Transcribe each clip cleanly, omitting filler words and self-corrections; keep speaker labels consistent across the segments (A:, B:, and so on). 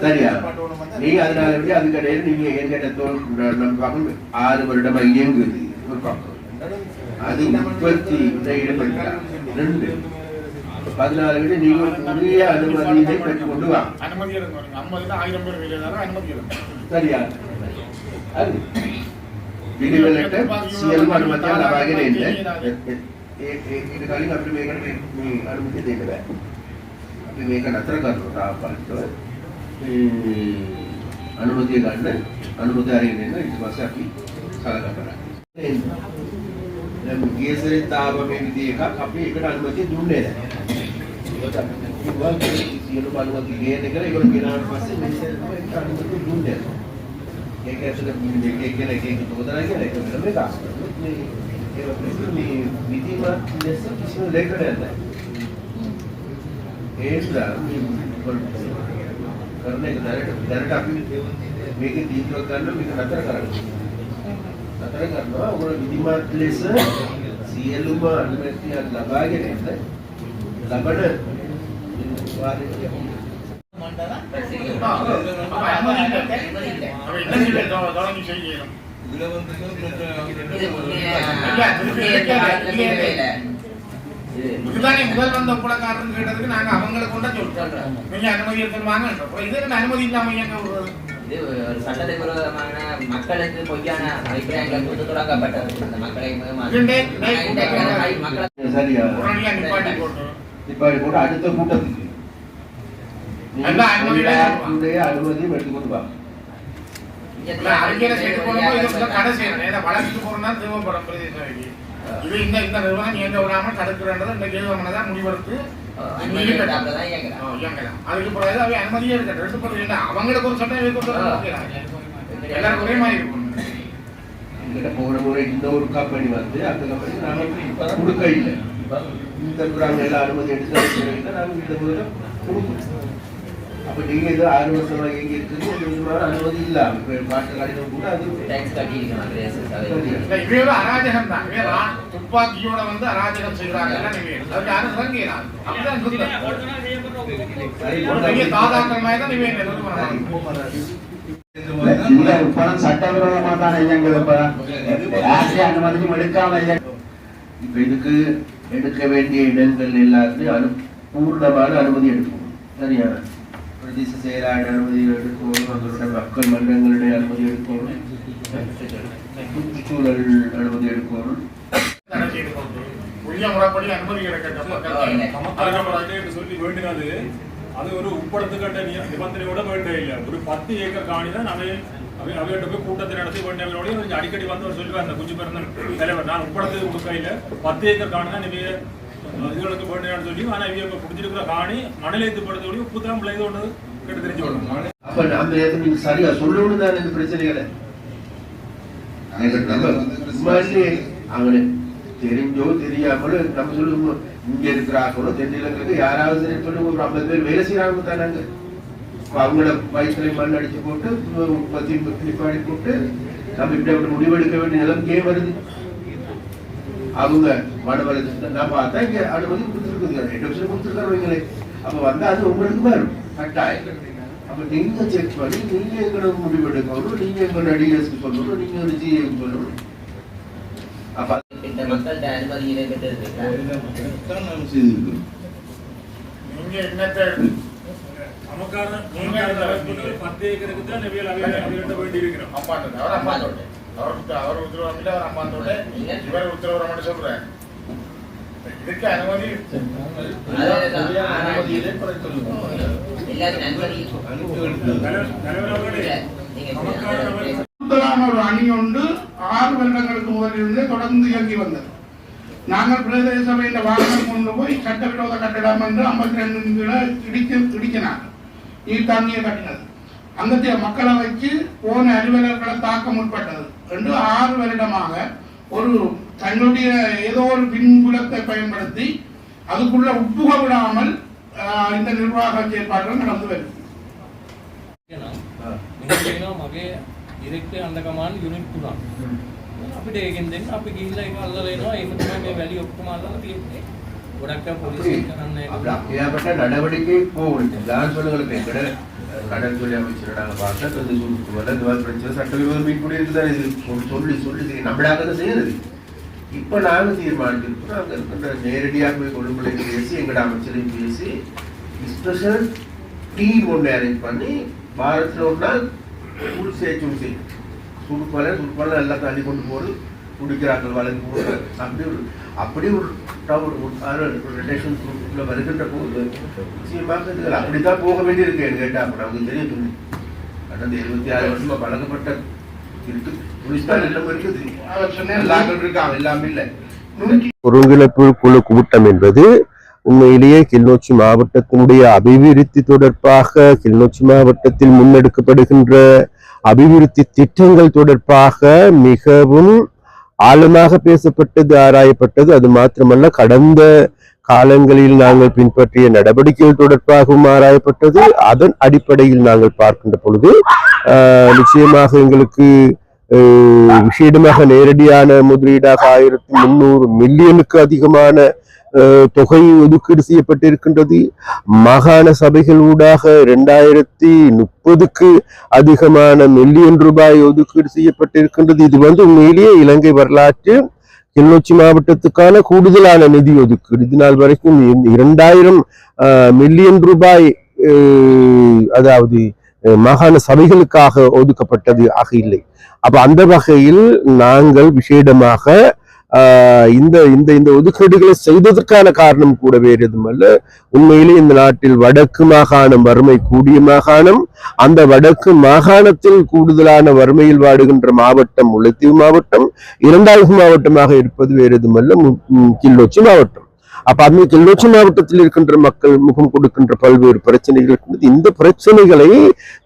A: சரியா நீங்க அதனால விட அதுக்கடையில் நீங்க என்கிட்ட நம்ம பக்கம் 6 வருடமா இயங்குது ஒரு பக்கம் அது உற்பத்தி ஈடுபடுத்தாங்க 2 14 விட நீங்க உரிய அனுமதியை பெற்றுக் கொண்டு வாங்க சரியா அது විදිවලට සියලුම අනුමැතියන් ලබාගෙන එන්න ඒක කලින් අපිට මේකට මේ අනුමැතිය දෙන්න බෑ. අපි මේක නතර කරනවා තාපල්ට අනුමැතිය ගන්න අනුමැතිය අරගෙන එන්න ඊට පස්සේ අපි සලකා බලන්න. දැන් ගියසරේ තාම මේ විදිහ එකක් අපි ඒකට අනුමැතිය දුන්නේ නැහැ. ඒකට අපි කිව්වා සියලුම අනුමැතිය ගේන්න කියලා ඒගොල්ලෝ ගෙනාවට පස්සේ මේකට අනුමැතිය දුන්නේ නැහැ. ඒක ඇතුළේ මේක කියලා එක තෝදලා කියලා ඒක වෙනම එකක්. මේ විදිහම දැස්ස කිසිම දෙයකට නැහැ. ඒකද කරන්නේ දැනට අපි මේකේ තීන්දුවක් ගන්න මේක නතර කරන්න. නතර කරනවා ඔය විදිහමත් ලෙස සියලුම අනුමැතිය ලබාගෙන ඉන්න ලබන වාරයේ
B: முதல் வந்த ஒப்படக்காரன் கேட்டதுக்கு நாங்க அவங்களை கொண்ட சொல்றோம் நீங்க அனுமதி எடுத்து வாங்க இது அனுமதி இல்லாம
C: இது ஒரு சட்டத்தை விரோதமான மக்களுக்கு பொய்யான அபிப்பிராயங்களை கொடுத்து தொடங்கப்பட்டது அந்த மக்களை
A: நிப்பாட்டி போட்டு அடுத்த கூட்டத்துக்கு அனுமதியும் எடுத்துக்கொண்டு வாங்க
B: வளர்ச்சிக்கு போறோம்னா தேவைப்படும் பிரதேசம் இது இந்த நிர்வாகம் இயங்க விடாம தடுக்கிறன்றது இந்த கேள்வி முடிவெடுத்து அதுக்கு பிறகு அவை அனுமதியே எடுக்க அவங்களுக்கு ஒரு சட்டம் எல்லாரும் ஒரே மாதிரி இருக்கும்.
A: போன முறை இந்த ஒரு கம்பெனி வந்து அந்த கம்பெனி நாம கொடுக்க இல்லை இந்த எல்லா அனுமதி எடுத்து நாம இந்த முறை கொடுக்கணும். அப்ப நீங்க இது 6 வருஷமா எங்க இருக்குது அனுமதி இல்லாம பாட்டு கடிதம் கூட அது
B: அராஜகம் தான் துப்பாக்கியோட வந்து அராஜகம் செய்யறாங்க
A: சட்டவிரோதமான அனுமதியும் எடுக்காம இப்ப இதுக்கு எடுக்க வேண்டிய இடங்கள் எல்லாத்துலயும் பூர்ணமான அனுமதி எடுக்கணும். சரியா பிரதேச செயலாளர் அனுமதி எடுக்கணும், அவங்களுடைய மக்கள் மன்றங்களுடைய அனுமதி எடுக்கணும், சுற்றுச்சூழல் அனுமதி எடுக்கணும்.
D: சொல்லி வேண்டினது அது ஒரு உட்படத்துக்கட்ட நிபந்தனையோட வேண்டே இல்லை. ஒரு 10 ஏக்கர் காணி தான் அவையிட்ட போய் கூட்டத்தை நடத்தி வேண்டியவங்களோட அடிக்கடி வந்து அவர் சொல்லுவார் அந்த குஞ்சு பிறந்த தலைவர் நான் உட்படத்துக்கு கொடுக்கையில் 10 ஏக்கர் காணி தான் இவைய இதுகளுக்கு வேண்டியான்னு சொல்லி ஆனால் இவங்க இப்போ பிடிச்சிருக்கிற காணி மணலேத்துப்படுத்தோடய புத்தகம் பிள்ளை ஒன்று கேட்டு தெரிஞ்சு விடணும்.
A: அப்ப அந்த நீங்க சரியா சொல்லணும் தான் இந்த பிரச்சனைகளை அவனு தெரிஞ்சோ தெரியாமலோ நம்ம சொல்லுவோம் இங்க இருக்கிறாங்களோ தென்னிலங்களுக்கு யாராவது சரி சொல்லுவோம் ஒரு 50 பேர் வேலை செய்யறாங்க தானாங்க. அவங்கள வயிற்றுல மண் அடிச்சு போட்டு நிப்பாடி போட்டு நம்ம இப்படி முடிவெடுக்க வேண்டிய நிலைமைக்கே வருது. அவங்க மனவரது நான் பார்த்தா இங்க அனுமதி கொடுத்துருக்காரு. அப்ப வந்தா அது உங்களுக்கு வரும் கட்டாயம். அப்ப நீங்க செக் பண்ணி நீங்க எங்களோட முடிவெடுக்கணும், நீங்க எங்களோட அடியர்ஸ்க்கு சொல்லணும், நீங்க ஒரு ஜிஏக்கு சொல்லணும். அப்ப
C: இந்த மக்கள்கிட்ட அனுமதி
B: நீங்க என்னத்தை
D: நமக்கான 10 ஏக்கருக்கு தான் வேண்டி இருக்கிறோம்.
B: அவர் உத்தரவாதம் அவர் அம்மாந்தோட இவர் உத்தரவாதம் மட்டும் சொல்றேன். இதுக்கு அனுமதி ஒரு அணி ஒன்று 6 வருடங்களுக்கு முதலிருந்து தொடர்ந்து இயங்கி வந்தது. நாங்கள் பிரதேச சபையின் வாகனம் கொண்டு போய் சட்டவிரோத கட்டிடம் என்று 52 இடிக்கினார். நீர் தாங்கிய கட்டினது அங்கத்திய மக்களை வச்சு போன அலுவலர்களை தாக்க முற்பட்டது என்று 6 வருடமாக ஒரு தன்னுடைய ஏதோ ஒரு பின்புலத்தை பயன்படுத்தி அதுக்குள்ள உட்புக விடாமல் இந்த நிர்வாக செயற்பாடுகள் நடந்து வருது.
E: අපිට ඒකෙන් දෙන්න අපි ගිහිල්ලා ඒක අල්ලලා එනවා. ඒක තමයි මේ වැලි ඔක්කොම අල්ලලා තියෙන්නේ. ගොඩක් අය පොලිසිය කරන්නේ
A: අපිට நடவடிக்கை போகுது. லான்ஸ்களுக்கு எங்கட கடற்கொலை அமைச்சர் நாங்கள் பார்த்தா இந்த சுற்றுவலை இந்த மாதிரி பிரச்சனை சட்டவிரோத மீன் கூட இருக்குதான் இது சொல்லி நம்மளாக செய்யறது. இப்போ நாங்கள் தீர்மானிச்சிருக்கோம் அங்கே இருக்கின்ற நேரடியாக போய் கொழும்புல பேசி எங்களோட அமைச்சரையும் பேசி ஸ்பெஷல் டீம் ஒன்று அரேஞ்ச் பண்ணி வாரத்தில் ஒரு நாள் சுடுப்பலை எல்லாம் தள்ளி கொண்டு போகிறது குடிக்கிறார்கள் வளர்ந்து போகிறது அப்படி ஒரு ரிலேஷன் குரூப்ல வருகின்ற போது நிச்சயமாக அப்படித்தான் போக வேண்டியிருக்கு என்று கேட்டா அப்ப நமக்கு தெரியும். கடந்த 26 வருஷமா பழக்கப்பட்ட இருக்கு போலீஸ்கார் எல்லாம் இருக்குது எல்லாரும் இருக்காங்க எல்லாமே இல்லை.
F: ஒருங்கிணைப்பு குழு கூட்டம் என்பது உண்மையிலேயே கிளிநொச்சி மாவட்டத்தினுடைய அபிவிருத்தி தொடர்பாக கிளிநொச்சி மாவட்டத்தில் முன்னெடுக்கப்படுகின்ற அபிவிருத்தி திட்டங்கள் தொடர்பாக மிகவும் ஆழமாக பேசப்பட்டது, ஆராயப்பட்டது. அது மாத்திரமல்ல, கடந்த காலங்களில் நாங்கள் பின்பற்றிய நடவடிக்கைகள் தொடர்பாகவும் ஆராயப்பட்டது. அதன் அடிப்படையில் நாங்கள் பார்க்கின்ற பொழுது நிச்சயமாக எங்களுக்கு விஷேடமாக நேரடியான முதலீடாக 1300 மில்லியனுக்கு அதிகமான தொகை ஒதுக்கீடு செய்யப்பட்டிருக்கின்றது. மாகாண சபைகள் ஊடாக 2030க்கு அதிகமான மில்லியன் ரூபாய் ஒதுக்கீடு செய்யப்பட்டிருக்கின்றது. இது உண்மையிலேயே இலங்கை வரலாற்று கிளிநொச்சி மாவட்டத்துக்கான கூடுதலான நிதி ஒதுக்கீடு. இது நாள் வரைக்கும் 2000 மில்லியன் ரூபாய் அதாவது மாகாண சபைகளுக்காக ஒதுக்கப்பட்டது ஆக இல்லை. அப்ப அந்த வகையில் நாங்கள் விசேடமாக இந்த இந்த இந்த ஒதுக்கீடுகளை செய்ததற்கான காரணம் கூட வேறு எதுவுமல்ல. உண்மையிலே இந்த நாட்டில் வடக்கு மாகாணம் வறுமை கூடிய மாகாணம். அந்த வடக்கு மாகாணத்தில் கூடுதலான வறுமையில் வாடுகின்ற மாவட்டம் முல்லைத்தீவு மாவட்டம். 2வது மாவட்டமாக இருப்பது வேறு எதுவுமல்ல கிளிநொச்சி மாவட்டம். அப்ப அந்த கிளிநொச்சி மாவட்டத்தில் இருக்கின்ற மக்கள் முகம் கொடுக்கின்ற பல்வேறு பிரச்சனைகள் இருக்கின்றது. இந்த பிரச்சனைகளை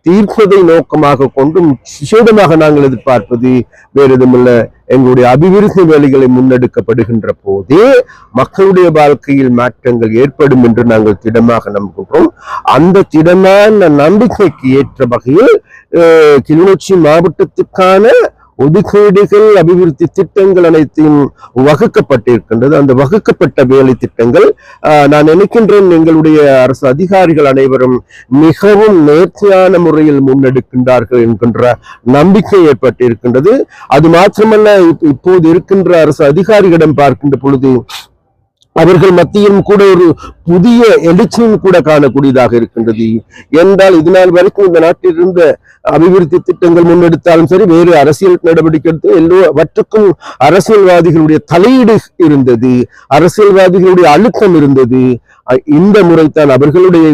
F: தீர்ப்பதை நோக்கமாக கொண்டு விசேடமாக நாங்கள் எதிர்பார்ப்பது வேறு எதுவுமில்ல, எங்களுடைய அபிவிருத்தி வேலைகளை முன்னெடுக்கப்படுகின்ற போதே மக்களுடைய வாழ்க்கையில் மாற்றங்கள் ஏற்படும் என்று நாங்கள் திடமாக நம்புகின்றோம். அந்த திடமான நம்பிக்கைக்கு ஏற்ற வகையில் கிளிநொச்சி மாவட்டத்துக்கான ஒதுக்கீடுகள் அபிவிருத்தி திட்டங்கள் அனைத்தையும் வகுக்கப்பட்டிருக்கின்றது. அந்த வகுக்கப்பட்ட வேலை திட்டங்கள் நான் நினைக்கின்றேன் எங்களுடைய அரசு அதிகாரிகள் அனைவரும் மிகவும் நேர்த்தியான முறையில் முன்னெடுக்கின்றார்கள் என்கின்ற நம்பிக்கை ஏற்பட்டிருக்கின்றது. அது மாத்திரமல்ல, இப்போது இருக்கின்ற அரசு அதிகாரிகளிடம் பார்க்கின்ற பொழுது அவர்கள் மத்தியிலும் கூட ஒரு புதிய எழுச்சியும் கூட காணக்கூடியதாக இருக்கின்றது. என்றால் இதனால் வரைக்கும் இந்த நாட்டில் இருந்த அபிவிருத்தி திட்டங்கள் முன்னெடுத்தாலும் சரி, வேறு அரசியல் நடவடிக்கை எடுத்து எல்லாவற்றுக்கும் அரசியல்வாதிகளுடைய தலையீடு இருந்தது, அரசியல்வாதிகளுடைய அழுத்தம் இருந்தது. இந்த முறைத்தான் அவர்களுடைய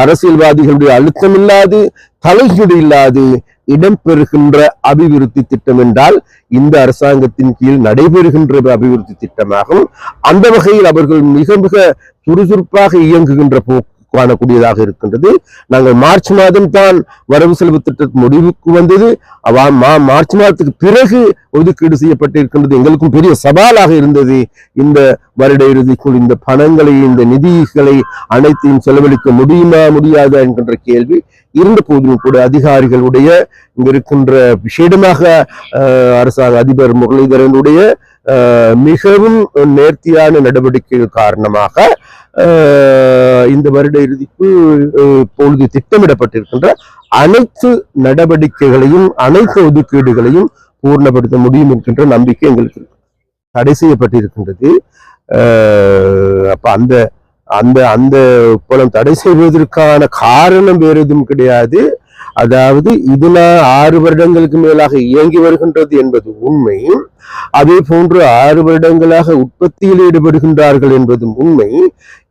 F: அரசியல்வாதிகளுடைய அழுத்தம் இல்லாது, தலையீடு இல்லாது இடம்பெறுகின்ற அபிவிருத்தி திட்டம் என்றால் இந்த அரசாங்கத்தின் கீழ் நடைபெறுகின்ற அபிவிருத்தி திட்டமாகும். அந்த வகையில் அவர்கள் மிக மிக சுறுசுறுப்பாக இயங்குகின்ற போக்கு காணக்கூடியதாக இருக்கின்றது. நாங்கள் மார்ச் மாதம் தான் வரவு செலவு திட்டத்தின் முடிவுக்கு வந்தது. மார்ச் மாதத்துக்கு பிறகு ஒதுக்கீடு செய்யப்பட்டிருக்கின்றது. எங்களுக்கும் பெரிய சவாலாக இருந்தது. இந்த வருட இறுதிக்குள் இந்த பணங்களை, இந்த நிதிகளை அனைத்தையும் செலவழிக்க முடியுமா முடியாதா என்கின்ற கேள்வி இருந்த போதிலும் கூட அதிகாரிகளுடைய இங்க இருக்கின்ற விசேடமாக அரசாங்க அதிபர் முரளிதரனுடைய மிகவும் நேர்த்தியான நடவடிக்கைகள் காரணமாக இந்த வருட இறுதிக்குள் பொழுது திட்டமிடப்பட்டிருக்கின்ற அனைத்து நடவடிக்கைகளையும் அனைத்து ஒதுக்கீடுகளையும் பூர்ணப்படுத்த முடியும் என்கின்ற நம்பிக்கை எங்களுக்கு தடை செய்யப்பட்டிருக்கின்றது. அப்ப அந்த அந்த அந்த புலம் தடை செய்வதற்கான காரணம் வேறு எதுவும் கிடையாது. அதாவது இதுல 6 வருடங்களுக்கு மேலாக இயங்கி வருகின்றது என்பது உண்மை. அதே போன்று 6 வருடங்களாக உற்பத்தியில் ஈடுபடுகின்றார்கள் என்பதும் உண்மை.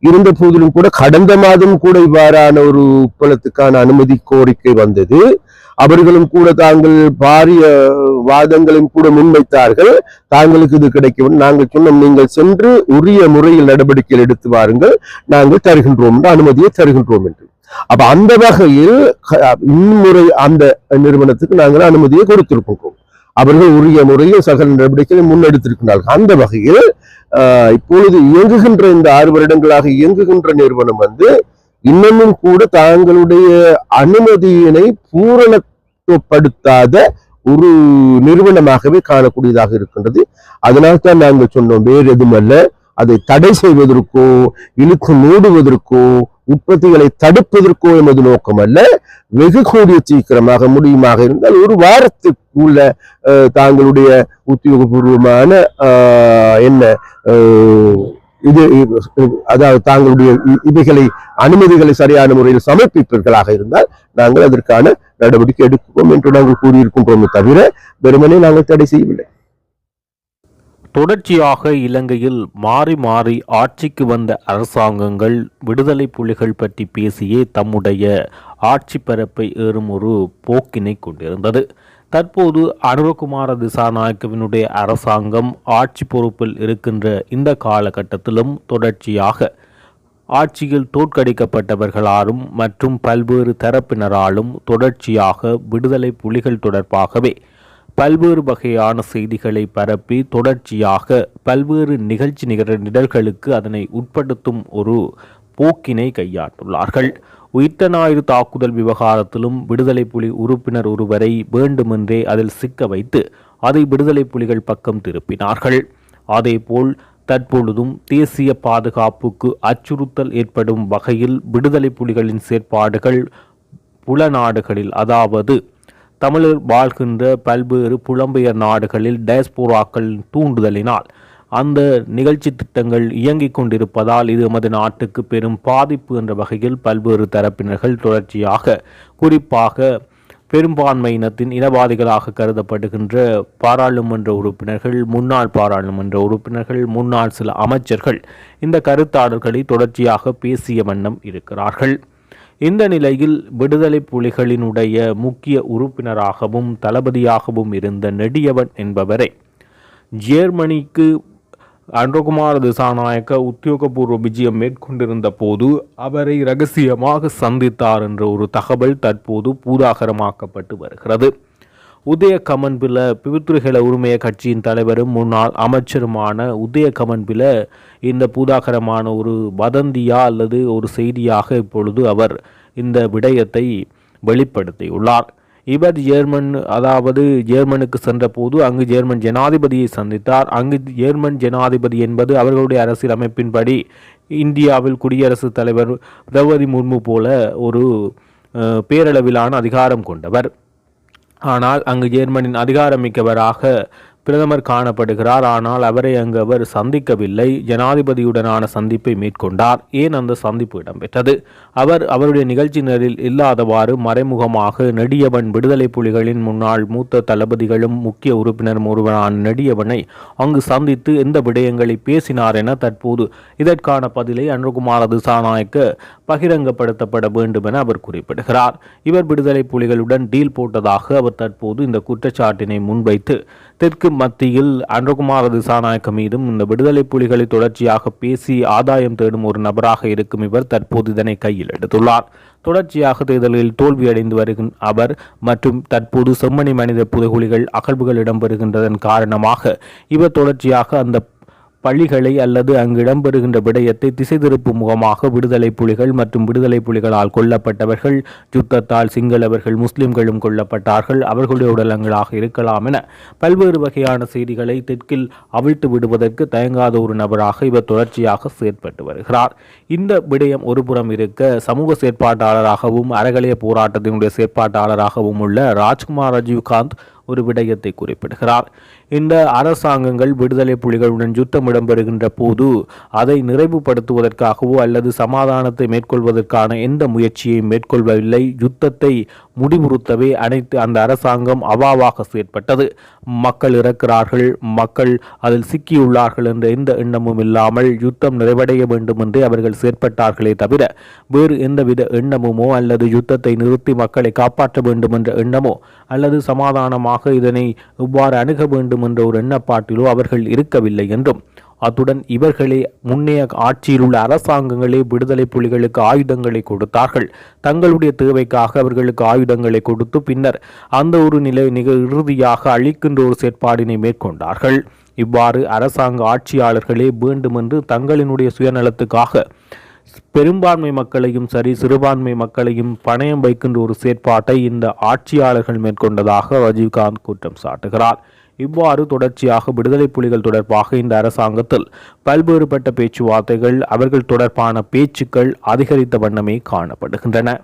F: இருந்த போதிலும் கூட கடந்த மாதம் கூட இவ்வாறான ஒரு உப்பளத்துக்கான அனுமதி கோரிக்கை வந்தது. அவர்களும் கூட தாங்கள் பாரிய வாதங்களையும் கூட முன்வைத்தார்கள். தாங்களுக்கு இது கிடைக்கும். நாங்கள் சொன்னோம், நீங்கள் சென்று உரிய முறையில் நடவடிக்கைகள் எடுத்து வாருங்கள், நாங்கள் தருகின்றோம், அனுமதியை தருகின்றோம் என்று. அப்ப அந்த வகையில் இம்முறை அந்த நிறுவனத்துக்கு நாங்கள் அனுமதியை கொடுத்திருக்கின்றோம். அவர்கள் உரிய முறையில் சகல நடவடிக்கைகளை முன்னெடுத்திருக்கிறார்கள். அந்த வகையில் இப்பொழுது இயங்குகின்ற இந்த 6 வருடங்களாக இயங்குகின்ற நிறுவனம் இன்னமும் கூட தாங்களுடைய அனுமதியினை பூரணப்படுத்தாத ஒரு நிறுவனமாகவே காணக்கூடியதாக இருக்கின்றது. அதனால்தான் நாங்கள் சொன்னோம், வேறு எதுவும் அல்ல, அதை தடை செய்வதற்கோ இழுக்கு மூடுவதற்கோ உற்பத்திகளை தடுப்பதற்கோ எமது நோக்கம் அல்ல. வெகு கூடிய சீக்கிரமாக முடியுமாக இருந்தால் ஒரு வாரத்துக்குள்ள தாங்களுடைய உத்தியோகபூர்வமான இது அதாவது தாங்களுடைய இவைகளை அனுமதிகளை சரியான முறையில் சமர்ப்பிப்பீர்களாக இருந்தால் நாங்கள் அதற்கான நடவடிக்கை எடுப்போம் என்று நாங்கள் கூறியிருக்கின்றோமே தவிர வெறுமனே நாங்கள் தடை செய்யவில்லை.
G: தொடர்ச்சியாக இலங்கையில் மாறி மாறி ஆட்சிக்கு வந்த அரசாங்கங்கள் விடுதலை புலிகள் பற்றி பேசியே தம்முடைய ஆட்சி பரப்பை ஏறும் ஒரு போக்கினை கொண்டிருந்தது. தற்போது அனுரகுமார திசாநாயக்கவினுடைய அரசாங்கம் ஆட்சி பொறுப்பில் இருக்கின்ற இந்த காலகட்டத்திலும் தொடர்ச்சியாக ஆட்சியில் தோற்கடிக்கப்பட்டவர்களாலும் மற்றும் பல்வேறு தரப்பினராலும் தொடர்ச்சியாக விடுதலை புலிகள் தொடர்பாகவே பல்வேறு வகையான செய்திகளை பரப்பி தொடர்ச்சியாக பல்வேறு நிகழ்ச்சி நிகழ்களுக்கு அதனை உட்படுத்தும் ஒரு போக்கினை கையாண்டுள்ளார்கள். உயிர்த்த ஞாயிறு தாக்குதல் விவகாரத்திலும் விடுதலை புலி உறுப்பினர் ஒருவரை வேண்டுமென்றே அதில் சிக்க வைத்து அதை விடுதலை புலிகள் பக்கம் திருப்பினார்கள். அதேபோல் தற்பொழுதும் தேசிய பாதுகாப்புக்கு அச்சுறுத்தல் ஏற்படும் வகையில் விடுதலை புலிகளின் செயற்பாடுகள் புல நாடுகளில், அதாவது தமிழர் வாழ்கின்ற பல்வேறு புலம்பெயர் நாடுகளில் டயஸ்போராக்கள் தூண்டுதலினால் அந்த நிகழ்ச்சி திட்டங்கள் இயங்கிக் கொண்டிருப்பதால் இது எமது நாட்டுக்கு பெரும் பாதிப்பு என்ற வகையில் பல்வேறு தரப்பினர்கள் தொடர்ச்சியாக, குறிப்பாக பெரும்பான்மையினத்தின் இனவாதிகளாக கருதப்படுகின்ற பாராளுமன்ற உறுப்பினர்கள், முன்னாள் பாராளுமன்ற உறுப்பினர்கள், முன்னாள் சில அமைச்சர்கள் இந்த கருத்தாடல்களை தொடர்ச்சியாக பேசிய வண்ணம் இருக்கிறார்கள். இந்த நிலையில் விடுதலை புலிகளினுடைய முக்கிய உறுப்பினராகவும் தளபதியாகவும் இருந்த நெடியவன் என்பவரை ஜெர்மனிக்கு அனுரகுமார திசாநாயக்க உத்தியோகபூர்வ விஜயம் மேற்கொண்டிருந்த போது அவரை இரகசியமாக சந்தித்தார் என்ற ஒரு தகவல் தற்போது பூதாகரமாக்கப்பட்டு வருகிறது. உதய கமன்பில பிவித்துறைகள உரிமைய கட்சியின் தலைவரும் முன்னாள் அமைச்சருமான உதய கமன்பில இந்த பூதாகரமான ஒரு வதந்தியா அல்லது ஒரு செய்தியாக இப்பொழுது அவர் இந்த விடயத்தை வெளிப்படுத்தியுள்ளார். இவர் ஜெர்மனுக்கு சென்ற போது அங்கு ஜெர்மன் ஜனாதிபதியை சந்தித்தார். அங்கு ஜெர்மன் ஜனாதிபதி என்பது அவர்களுடைய அரசியல் அமைப்பின்படி இந்தியாவில் குடியரசுத் தலைவர் திரௌபதி முர்மு போல ஒரு பேரளவிலான அதிகாரம் கொண்டவர். ஆனால் அங்கு ஜெர்மனின் அதிகாரமிக்கவராக பிரதமர் காணப்படுகிறார். ஆனால் அவரை அங்கு அவர் சந்திக்கவில்லை. ஜனாதிபதியுடனான சந்திப்பை மேற்கொண்டார். ஏன் அந்த சந்திப்பு இடம்பெற்றது? அவருடைய நிகழ்ச்சியினரில் இல்லாதவாறு மறைமுகமாக நெடியவன் விடுதலை புலிகளின் முன்னாள் மூத்த தளபதிகளும் முக்கிய உறுப்பினரும் ஒருவரான நெடியவனை அங்கு சந்தித்து எந்த விடயங்களை பேசினார் என தற்போது இதற்கான பதிலை அனுரகுமார திசாநாயக்க பகிரங்கப்படுத்தப்பட வேண்டும் என அவர் குறிப்பிடுகிறார். இவர் விடுதலை புலிகளுடன் டீல் போட்டதாக அவர் தற்போது இந்த குற்றச்சாட்டினை முன்வைத்து தெற்கு மத்தியில் அனுரகுமார திசாநாயக்க மீதும் இந்த விடுதலை புலிகளை தொடர்ச்சியாக பேசி ஆதாயம் தேடும் ஒரு நபராக இருக்கும் இவர் தற்போது இதனை கையில் எடுத்துள்ளார். தொடர்ச்சியாக தேர்தலில் தோல்வியடைந்து வருகின்ற அவர் மற்றும் தற்போது செம்மணி மனித புதைகுழிகள் அகழ்வுகள் இடம்பெறுகின்றதன் காரணமாக இவர் தொடர்ச்சியாக அந்த பள்ளிகளை அல்லது அங்கு இடம்பெறுகின்ற விடயத்தை திசை திருப்பும் முகமாக விடுதலை புலிகள் மற்றும் விடுதலை புலிகளால் கொல்லப்பட்டவர்கள், யுத்தத்தால் சிங்களவர்கள் முஸ்லிம்களும் கொல்லப்பட்டார்கள், அவர்களுடைய உடலங்களாக இருக்கலாம் என பல்வேறு வகையான செய்திகளை தெற்கில் அவிழ்த்து விடுவதற்கு தயங்காத ஒரு நபராக இவர் தொடர்ச்சியாக செயற்பட்டு வருகிறார். இந்த விடயம் ஒருபுறம் இருக்க, சமூக செயற்பாட்டாளராகவும் அறகலைய போராட்டத்தினுடைய செயற்பாட்டாளராகவும் உள்ள ராஜ்குமார் ராஜீவ்காந்த் ஒரு விடயத்தை குறிப்பிடுகிறார். இந்த அரசாங்கங்கள் விடுதலை புலிகளுடன் யுத்தம் இடம்பெறுகின்ற போது அதை நிறைவுபடுத்துவதற்காகவோ அல்லது சமாதானத்தை மேற்கொள்வதற்கான எந்த முயற்சியையும் மேற்கொள்ளவில்லை. யுத்தத்தை முடிவுறுத்தவே அந்த அரசாங்கம் அவாவாக செயற்பட்டது. மக்கள் இறக்கிறார்கள், மக்கள் அதில் சிக்கியுள்ளார்கள் என்ற எந்த எண்ணமும் இல்லாமல் யுத்தம் நிறைவடைய வேண்டும் என்றே அவர்கள் செயற்பட்டார்களே தவிர வேறு எந்தவித எண்ணமுமோ அல்லது யுத்தத்தை நிறுத்தி மக்களை காப்பாற்ற வேண்டும் என்ற எண்ணமோ அல்லது சமாதானமாக இதனை இவ்வாறு அணுக வேண்டும் என்ற ஒரு எண்ணப்பாட்டிலோ அவர்கள் இருக்கவில்லை என்றும், அத்துடன் இவர்களே முன்னைய ஆட்சியில் உள்ள அரசாங்கங்களே விடுதலை புலிகளுக்கு ஆயுதங்களை கொடுத்தார்கள். தங்களுடைய தேவைக்காக அவர்களுக்கு ஆயுதங்களை கொடுத்து பின்னர் அந்த ஒரு இறுதியாக அழிக்கின்ற ஒரு செயற்பாடினை மேற்கொண்டார்கள். இவ்வாறு அரசாங்க ஆட்சியாளர்களே வேண்டுமென்று தங்களினுடைய சுயநலத்துக்காக பெரும்பான்மை மக்களையும் சரி சிறுபான்மை மக்களையும் பணயம் வைக்கின்ற ஒரு செயற்பாட்டை இந்த ஆட்சியாளர்கள் மேற்கொண்டதாக ரஜினிகாந்த் குற்றம் சாட்டுகிறார். இவ்வாறு தொடர்ச்சியாக விடுதலை புலிகள் தொடர்பாக இந்த அரசாங்கத்தில் பல்வேறுபட்ட பேச்சுவார்த்தைகள் அவர்கள் தொடர்பான பேச்சுக்கள் அதிகரித்த வண்ணமே காணப்படுகின்றன.